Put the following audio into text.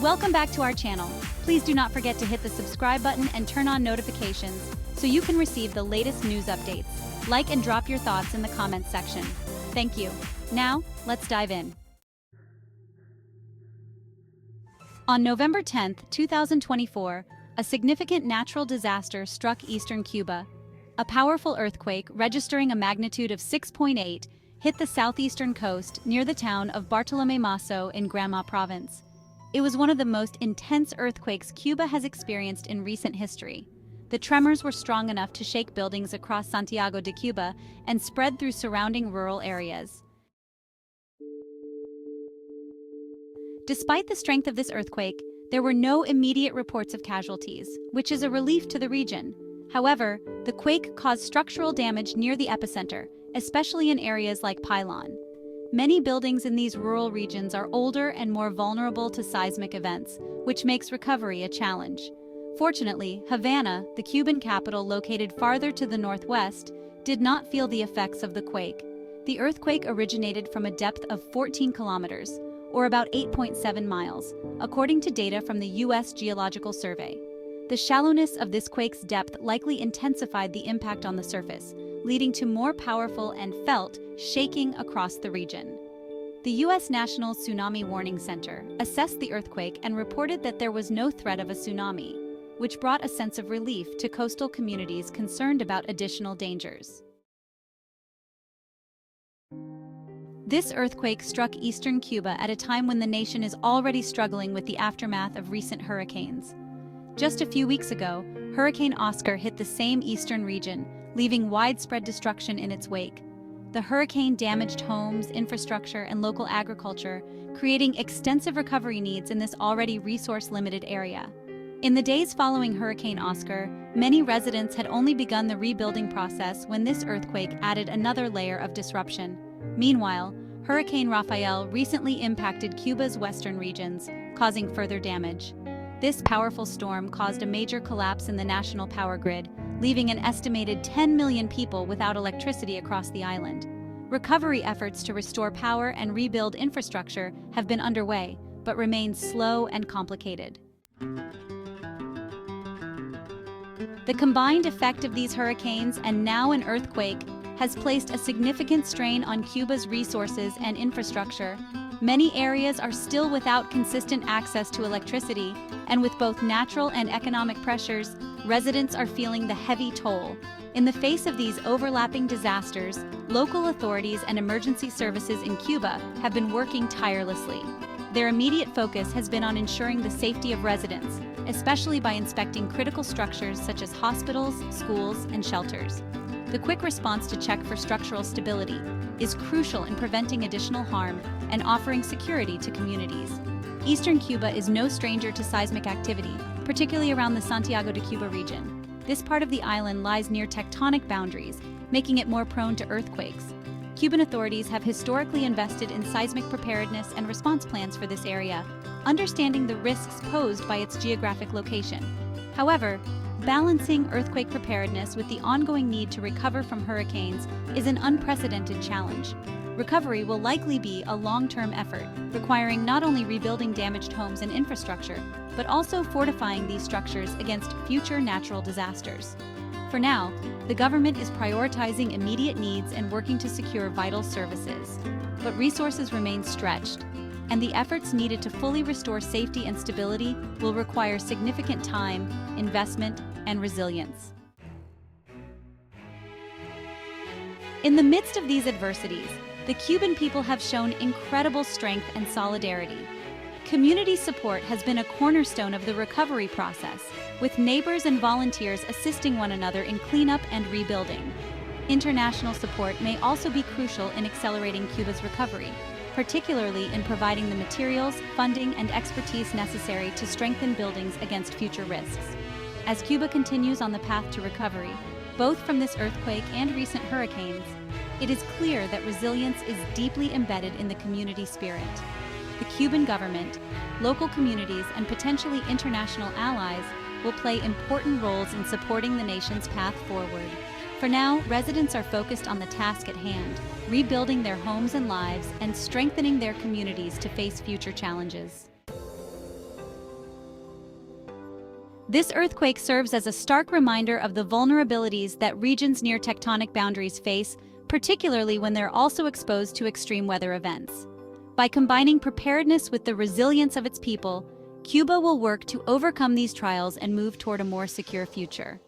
Welcome back to our channel. Please do not forget to hit the subscribe button and turn on notifications so you can receive the latest news updates. Like and drop your thoughts in the comments section. Thank you. Now, let's dive in. On November 10, 2024, a significant natural disaster struck eastern Cuba. A powerful earthquake, registering a magnitude of 6.8, hit the southeastern coast near the town of Bartolomé Mazo in Granma Province. It was one of the most intense earthquakes Cuba has experienced in recent history. The tremors were strong enough to shake buildings across Santiago de Cuba and spread through surrounding rural areas. Despite the strength of this earthquake, there were no immediate reports of casualties, which is a relief to the region. However, the quake caused structural damage near the epicenter, especially in areas like Pilon. Many buildings in these rural regions are older and more vulnerable to seismic events, which makes recovery a challenge. Fortunately, Havana, the Cuban capital located farther to the northwest, did not feel the effects of the quake. The earthquake originated from a depth of 14 kilometers, or about 8.7 miles, according to data from the U.S. Geological Survey. The shallowness of this quake's depth likely intensified the impact on the surface, leading to more powerful and felt shaking across the region. The U.S. National Tsunami Warning Center assessed the earthquake and reported that there was no threat of a tsunami, which brought a sense of relief to coastal communities concerned about additional dangers. This earthquake struck eastern Cuba at a time when the nation is already struggling with the aftermath of recent hurricanes. Just a few weeks ago, Hurricane Oscar hit the same eastern region, leaving widespread destruction in its wake. The hurricane damaged homes, infrastructure, and local agriculture, creating extensive recovery needs in this already resource-limited area. In the days following Hurricane Oscar, many residents had only begun the rebuilding process when this earthquake added another layer of disruption. Meanwhile, Hurricane Rafael recently impacted Cuba's western regions, causing further damage. This powerful storm caused a major collapse in the national power grid, leaving an estimated 10 million people without electricity across the island. Recovery efforts to restore power and rebuild infrastructure have been underway, but remain slow and complicated. The combined effect of these hurricanes and now an earthquake has placed a significant strain on Cuba's resources and infrastructure. Many areas are still without consistent access to electricity, and with both natural and economic pressures, residents are feeling the heavy toll. In the face of these overlapping disasters, local authorities and emergency services in Cuba have been working tirelessly. Their immediate focus has been on ensuring the safety of residents, especially by inspecting critical structures such as hospitals, schools, and shelters. The quick response to check for structural stability is crucial in preventing additional harm and offering security to communities. Eastern Cuba is no stranger to seismic activity, particularly around the Santiago de Cuba region. This part of the island lies near tectonic boundaries, making it more prone to earthquakes. Cuban authorities have historically invested in seismic preparedness and response plans for this area, understanding the risks posed by its geographic location. However, balancing earthquake preparedness with the ongoing need to recover from hurricanes is an unprecedented challenge. Recovery will likely be a long-term effort, requiring not only rebuilding damaged homes and infrastructure, but also fortifying these structures against future natural disasters. For now, the government is prioritizing immediate needs and working to secure vital services. But resources remain stretched, and the efforts needed to fully restore safety and stability will require significant time, investment, and resilience. In the midst of these adversities, the Cuban people have shown incredible strength and solidarity. Community support has been a cornerstone of the recovery process, with neighbors and volunteers assisting one another in cleanup and rebuilding. International support may also be crucial in accelerating Cuba's recovery, particularly in providing the materials, funding, and expertise necessary to strengthen buildings against future risks. As Cuba continues on the path to recovery, both from this earthquake and recent hurricanes, it is clear that resilience is deeply embedded in the community spirit. The Cuban government, local communities, and potentially international allies will play important roles in supporting the nation's path forward. For now, residents are focused on the task at hand, rebuilding their homes and lives and strengthening their communities to face future challenges. This earthquake serves as a stark reminder of the vulnerabilities that regions near tectonic boundaries face, particularly when they're also exposed to extreme weather events. By combining preparedness with the resilience of its people, Cuba will work to overcome these trials and move toward a more secure future.